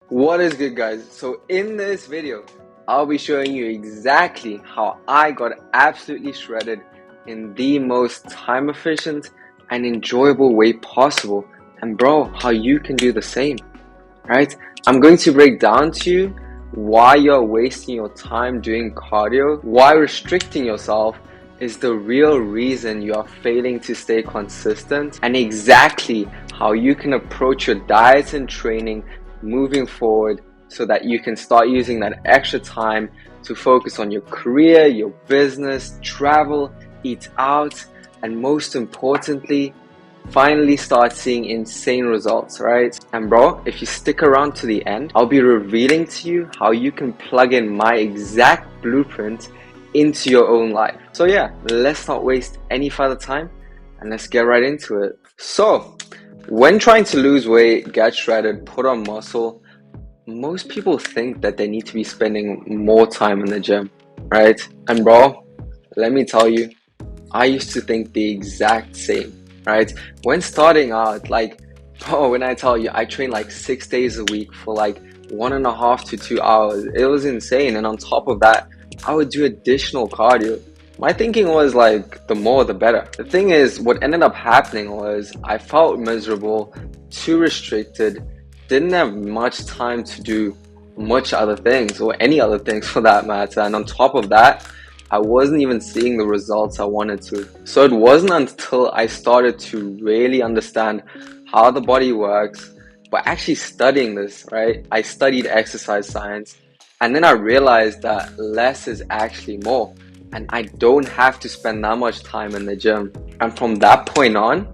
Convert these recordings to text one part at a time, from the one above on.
What is good, guys? So in this video I'll be showing you exactly how I got absolutely shredded in the most time efficient and enjoyable way possible, and bro, how you can do the same, right? I'm going to break down to you why you're wasting your time doing cardio, why restricting yourself is the real reason you are failing to stay consistent, and exactly how you can approach your diet and training moving forward so that you can start using that extra time to focus on your career, your business, travel, eat out, and most importantly, finally start seeing insane results, right? And bro, if you stick around to the end, I'll be revealing to you how you can plug in my exact blueprint into your own life. So yeah, let's not waste any further time and let's get right into it. So, when trying to lose weight, get shredded, put on muscle, most people think that they need to be spending more time in the gym, right? And bro, let me tell you, I used to think the exact same, right? When starting out, bro, when I tell you, I trained like 6 days a week for like 1.5 to 2 hours. It was insane. And on top of that, I would do additional cardio. My thinking was like, the more the better. The thing is, what ended up happening was I felt miserable, too restricted, didn't have much time to do much other things or any other things for that matter. And on top of that, I wasn't even seeing the results I wanted to. So it wasn't until I started to really understand how the body works, but actually studying this, right? I studied exercise science, and then I realized that less is actually more, and I don't have to spend that much time in the gym. And from that point on,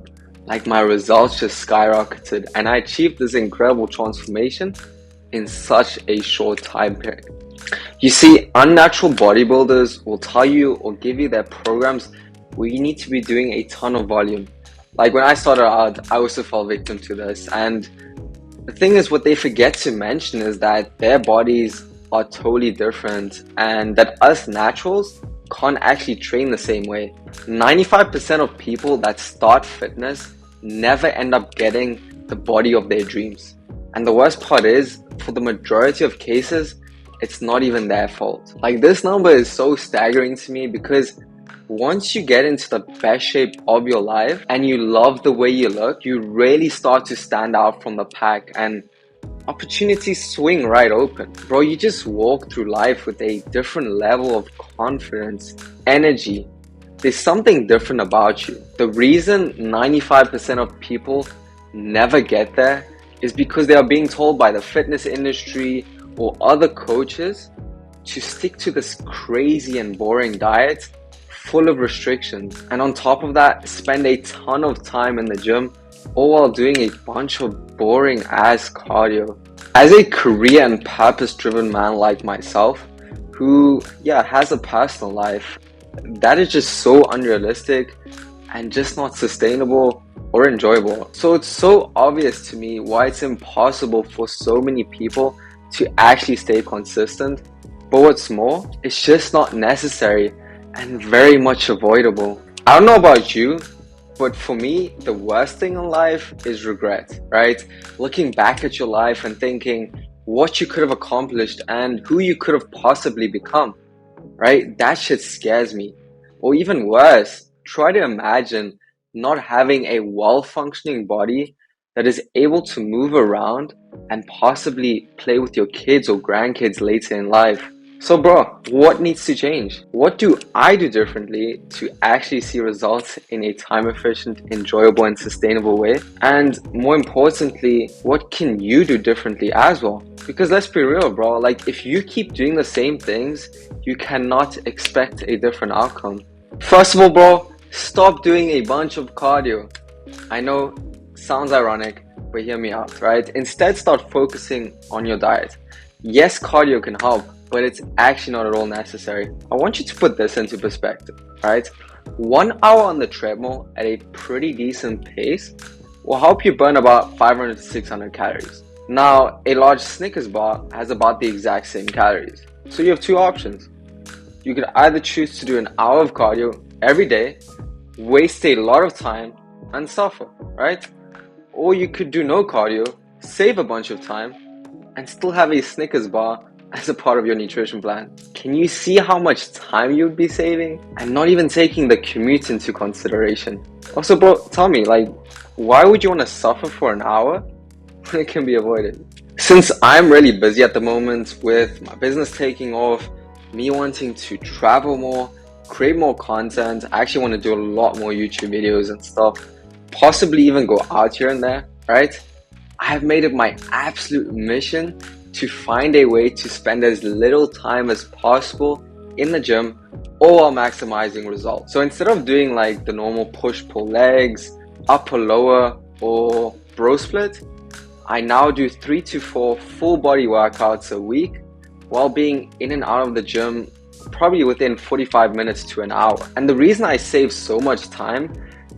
like, my results just skyrocketed, and I achieved this incredible transformation in such a short time period. You see, unnatural bodybuilders will tell you or give you their programs where you need to be doing a ton of volume. Like when I started out, I also fell victim to this. And the thing is, what they forget to mention is that their bodies are totally different and that us naturals can't actually train the same way. 95% of people that start fitness never end up getting the body of their dreams. And the worst part is, for the majority of cases, it's not even their fault. Like, this number is so staggering to me because once you get into the best shape of your life and you love the way you look, you really start to stand out from the pack and opportunities swing right open. Bro, you just walk through life with a different level of confidence, energy. There's something different about you. The reason 95% of people never get there is because they are being told by the fitness industry or other coaches to stick to this crazy and boring diet full of restrictions, and on top of that, spend a ton of time in the gym, all while doing a bunch of boring ass cardio. As a career and purpose driven man like myself, who has a personal life, that is just so unrealistic and just not sustainable or enjoyable. So it's so obvious to me why it's impossible for so many people to actually stay consistent. But what's more, it's just not necessary and very much avoidable. I don't know about you, but for me, the worst thing in life is regret, right? Looking back at your life and thinking what you could have accomplished and who you could have possibly become, right? That shit scares me. Or even worse, try to imagine not having a well-functioning body that is able to move around and possibly play with your kids or grandkids later in life. So bro, what needs to change? What do I do differently to actually see results in a time efficient, enjoyable and sustainable way? And more importantly, what can you do differently as well? Because let's be real, bro, like if you keep doing the same things, you cannot expect a different outcome. First of all, bro, stop doing a bunch of cardio. I know, sounds ironic, but hear me out, right? Instead, start focusing on your diet. Yes, cardio can help, but it's actually not at all necessary. I want you to put this into perspective, right? 1 hour on the treadmill at a pretty decent pace will help you burn about 500 to 600 calories. Now, a large Snickers bar has about the exact same calories. So you have two options. You could either choose to do an hour of cardio every day, waste a lot of time, and suffer, right? Or you could do no cardio, save a bunch of time, and still have a Snickers bar as a part of your nutrition plan. Can you see how much time you'd be saving? And not even taking the commute into consideration. Also, bro, tell me, like, why would you want to suffer for an hour when it can be avoided? Since I'm really busy at the moment with my business taking off, me wanting to travel more, create more content, I actually want to do a lot more YouTube videos and stuff, possibly even go out here and there, right? I have made it my absolute mission to find a way to spend as little time as possible in the gym, all while maximizing results. So instead of doing like the normal push-pull legs, upper lower, or bro split, I now do 3 to 4 full body workouts a week while being in and out of the gym probably within 45 minutes to an hour. And the reason I save so much time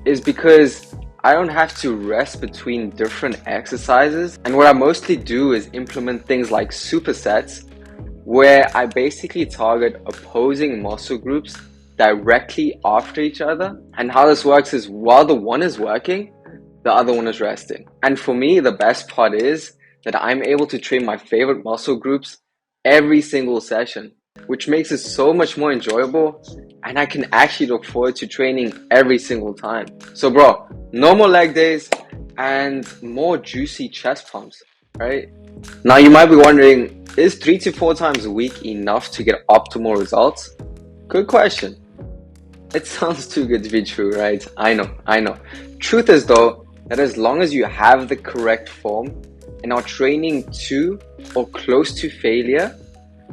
is because I don't have to rest between different exercises. And what I mostly do is implement things like supersets, where I basically target opposing muscle groups directly after each other. And how this works is while the one is working, the other one is resting. And for me, the best part is that I'm able to train my favorite muscle groups every single session, which makes it so much more enjoyable, and I can actually look forward to training every single time. So bro, no more leg days and more juicy chest pumps, right? Now you might be wondering, is 3 to 4 times a week enough to get optimal results? Good question. It sounds too good to be true, right? I know. Truth is though, that as long as you have the correct form and are training to or close to failure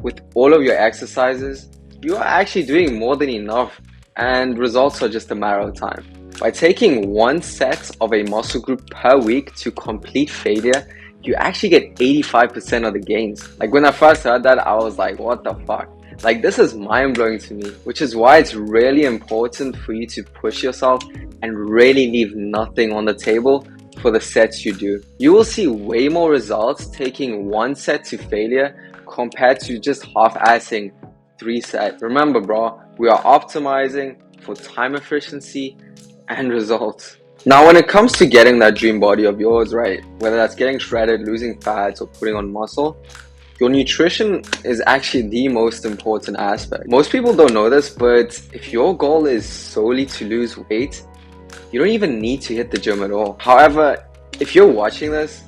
with all of your exercises, you are actually doing more than enough, and results are just a matter of time. By taking one set of a muscle group per week to complete failure, you actually get 85% of the gains. Like when I first heard that, I was like, what the fuck? Like this is mind-blowing to me, which is why it's really important for you to push yourself and really leave nothing on the table for the sets you do. You will see way more results taking one set to failure compared to just half-assing 3 sets. Remember bro, we are optimizing for time efficiency and results. Now when it comes to getting that dream body of yours, right, whether that's getting shredded, losing fats, or putting on muscle, your nutrition is actually the most important aspect. Most people don't know this, but if your goal is solely to lose weight, you don't even need to hit the gym at all. However, if you're watching this,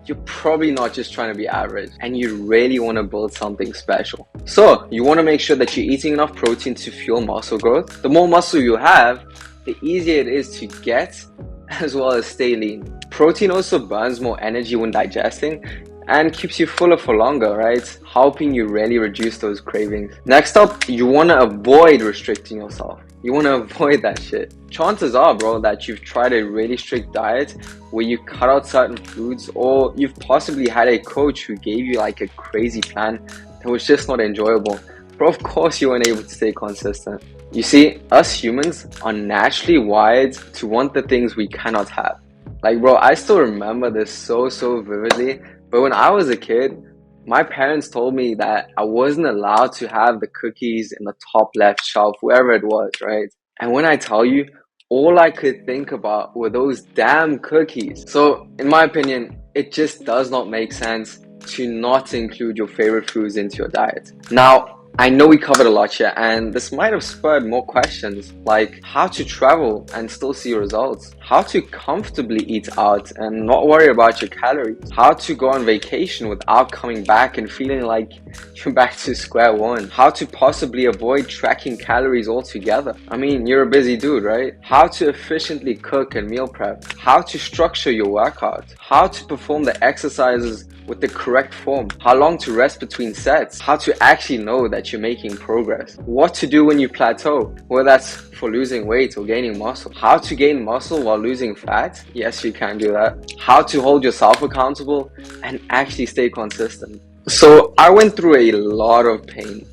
you're probably not just trying to be average and you really want to build something special. So you want to make sure that you're eating enough protein to fuel muscle growth. The more muscle you have, the easier it is to get as well as stay lean. Protein also burns more energy when digesting and keeps you fuller for longer, right? Helping you really reduce those cravings. Next up, you want to avoid restricting yourself. You want to avoid that shit. Chances are, bro, that you've tried a really strict diet where you cut out certain foods, or you've possibly had a coach who gave you like a crazy plan that was just not enjoyable. Bro, of course you weren't able to stay consistent. You see, us humans are naturally wired to want the things we cannot have. Like, bro, I still remember this so vividly. But when I was a kid, my parents told me that I wasn't allowed to have the cookies in the top left shelf, wherever it was, right? And when I tell you, all I could think about were those damn cookies. So, in my opinion, it just does not make sense to not include your favorite foods into your diet. Now, I know we covered a lot here, and this might have spurred more questions like how to travel and still see results, how to comfortably eat out and not worry about your calories, how to go on vacation without coming back and feeling like you're back to square one, how to possibly avoid tracking calories altogether. I mean, you're a busy dude, right? How to efficiently cook and meal prep, how to structure your workout, how to perform the exercises with the correct form, how long to rest between sets, how to actually know that you're making progress, what to do when you plateau, whether that's for losing weight or gaining muscle, how to gain muscle while losing fat, yes you can do that, how to hold yourself accountable and actually stay consistent. So I went through a lot of pain,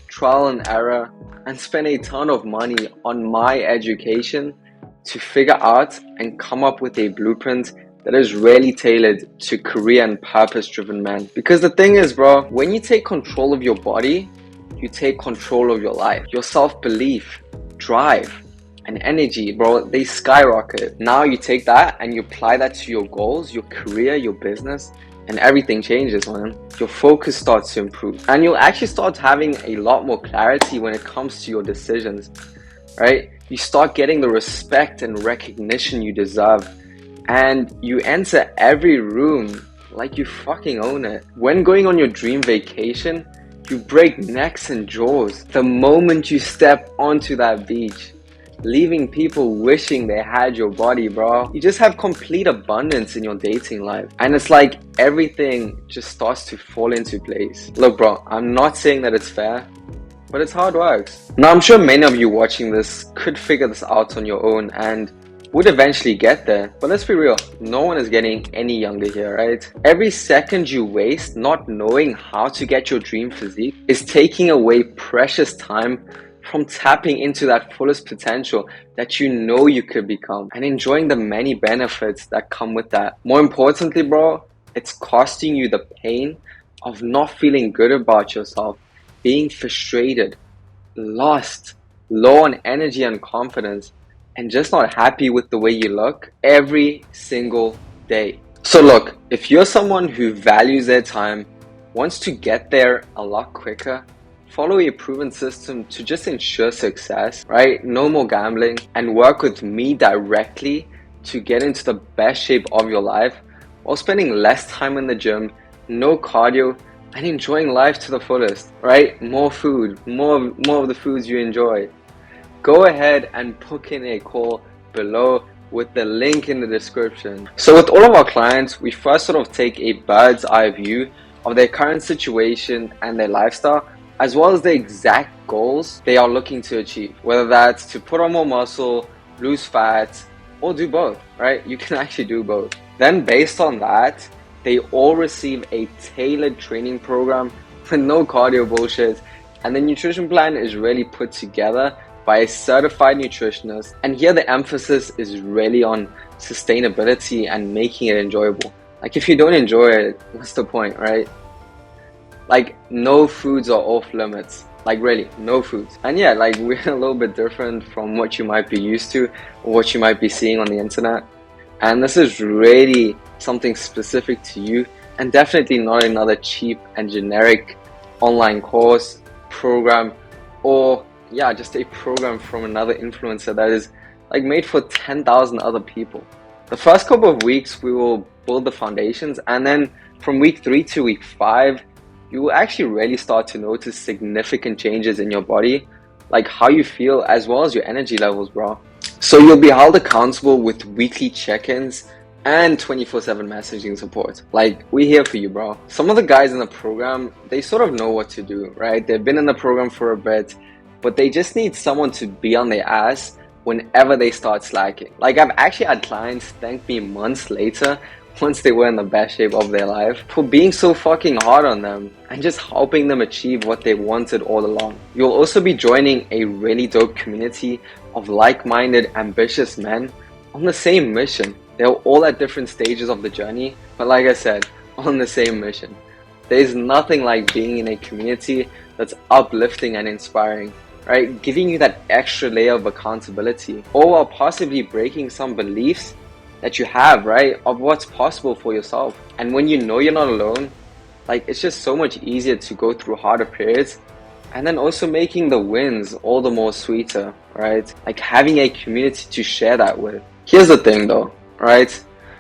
trial and error, and spent a ton of money on my education to figure out and come up with a blueprint that is really tailored to career and purpose-driven men. Because the thing is, bro, when you take control of your body, you take control of your life. Your self-belief, drive, and energy, bro, they skyrocket. Now you take that and you apply that to your goals, your career, your business, and everything changes, man. Your focus starts to improve, and you'll actually start having a lot more clarity when it comes to your decisions, right? You start getting the respect and recognition you deserve, and you enter every room like you fucking own it. When going on your dream vacation, you break necks and jaws the moment you step onto that beach, leaving people wishing they had your body, bro. You just have complete abundance in your dating life, and it's like everything just starts to fall into place. Look, bro, I'm not saying that it's fair, but it's how it works. Now, I'm sure many of you watching this could figure this out on your own and would eventually get there. But let's be real, no one is getting any younger here, right? Every second you waste not knowing how to get your dream physique is taking away precious time from tapping into that fullest potential that you know you could become and enjoying the many benefits that come with that. More importantly, bro, it's costing you the pain of not feeling good about yourself, being frustrated, lost, low on energy and confidence, and just not happy with the way you look every single day. So look, if you're someone who values their time, wants to get there a lot quicker, follow a proven system to just ensure success, right? No more gambling, and work with me directly to get into the best shape of your life while spending less time in the gym, no cardio, and enjoying life to the fullest, right? More food, more of the foods you enjoy. Go ahead and book in a call below with the link in the description. So with all of our clients, we first sort of take a bird's eye view of their current situation and their lifestyle, as well as the exact goals they are looking to achieve, whether that's to put on more muscle, lose fat, or do both, right? You can actually do both. Then based on that, they all receive a tailored training program with no cardio bullshit, and the nutrition plan is really put together by a certified nutritionist. And here the emphasis is really on sustainability and making it enjoyable. Like, if you don't enjoy it, what's the point, right? Like, no foods are off limits. Like, really, no foods. And yeah, like, we're a little bit different from what you might be used to or what you might be seeing on the internet. And this is really something specific to you, and definitely not another cheap and generic online course, program, or yeah, just a program from another influencer that is like made for 10,000 other people. The first couple of weeks we will build the foundations, and then from week 3 to week 5 you will actually really start to notice significant changes in your body, like how you feel as well as your energy levels, bro. So you'll be held accountable with weekly check-ins and 24/7 messaging support. Like, we're here for you, bro. Some of the guys in the program, they sort of know what to do, right? They've been in the program for a bit, but they just need someone to be on their ass whenever they start slacking. Like, I've actually had clients thank me months later, once they were in the best shape of their life, for being so fucking hard on them and just helping them achieve what they wanted all along. You'll also be joining a really dope community of like-minded, ambitious men on the same mission. They're all at different stages of the journey, but like I said, on the same mission. There's nothing like being in a community that's uplifting and inspiring, right? Giving you that extra layer of accountability, all while possibly breaking some beliefs that you have, right, of what's possible for yourself. And when you know you're not alone, like, it's just so much easier to go through harder periods, and then also making the wins all the more sweeter, right? Like, having a community to share that with. Here's the thing though, right?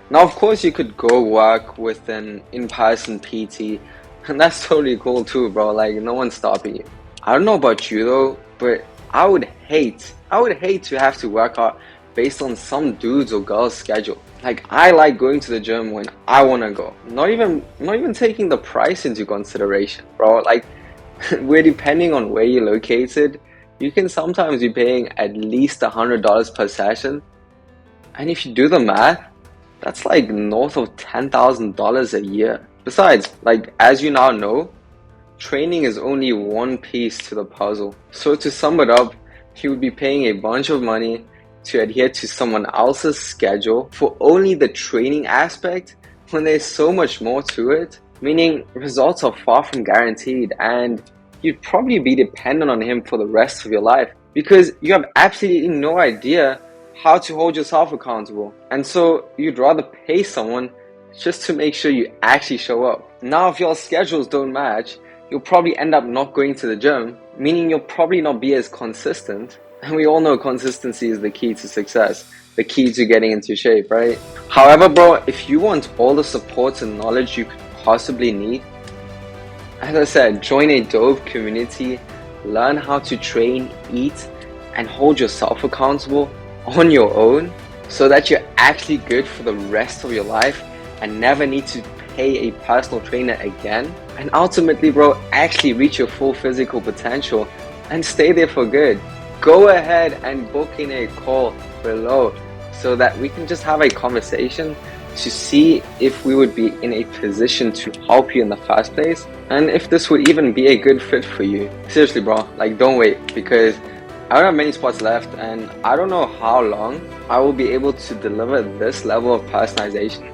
Now, of course, you could go work with an in-person PT, and that's totally cool too, bro. Like, no one's stopping you. I don't know about you though, but I would hate to have to work out based on some dude's or girl's schedule. Like, I like going to the gym when I want to go. Not even taking the price into consideration, bro. Like, we're depending on where you're located, you can sometimes be paying at least $100 per session. And if you do the math, that's like north of $10,000 a year. Besides, like, as you now know, training is only one piece to the puzzle. So to sum it up, you would be paying a bunch of money to adhere to someone else's schedule for only the training aspect, when there's so much more to it, meaning results are far from guaranteed, and you'd probably be dependent on him for the rest of your life because you have absolutely no idea how to hold yourself accountable. And so you'd rather pay someone just to make sure you actually show up. Now, if your schedules don't match, you'll probably end up not going to the gym, meaning you'll probably not be as consistent. And we all know consistency is the key to success, the key to getting into shape, right? However, bro, if you want all the support and knowledge you could possibly need, as I said, join a dope community, learn how to train, eat, and hold yourself accountable on your own so that you're actually good for the rest of your life and never need to pay a personal trainer again. And ultimately, bro, actually reach your full physical potential and stay there for good. Go ahead and book in a call below so that we can just have a conversation to see if we would be in a position to help you in the first place and if this would even be a good fit for you. Seriously, bro, like don't wait, because I don't have many spots left and I don't know how long I will be able to deliver this level of personalization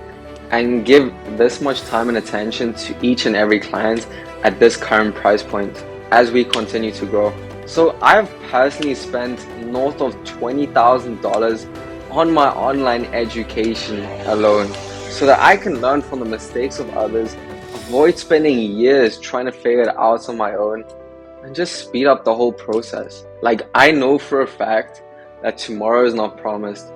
and give this much time and attention to each and every client at this current price point as we continue to grow. So I've personally spent north of $20,000 on my online education alone so that I can learn from the mistakes of others, avoid spending years trying to figure it out on my own, and just speed up the whole process. Like, I know for a fact that tomorrow is not promised,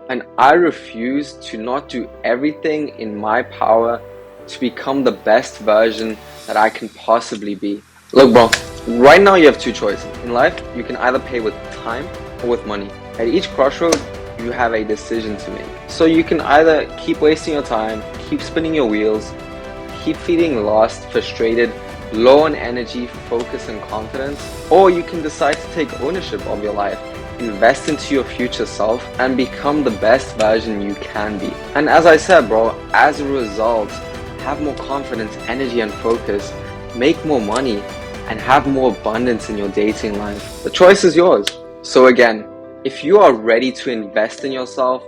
and I refuse to not do everything in my power to become the best version that I can possibly be. Look, bro, right now you have two choices. In life, you can either pay with time or with money. At each crossroad, you have a decision to make. So you can either keep wasting your time, keep spinning your wheels, keep feeling lost, frustrated, low on energy, focus, and confidence, or you can decide to take ownership of your life, invest into your future self, and become the best version you can be. And as I said, bro, as a result, have more confidence, energy, and focus, make more money, and have more abundance in your dating life. The choice is yours. So again, if you are ready to invest in yourself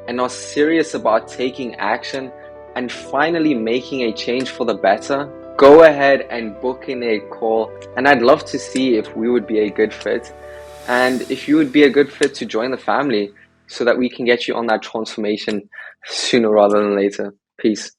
and are serious about taking action and finally making a change for the better, go ahead and book in a call, and I'd love to see if we would be a good fit and if you would be a good fit to join the family so that we can get you on that transformation sooner rather than later. Peace.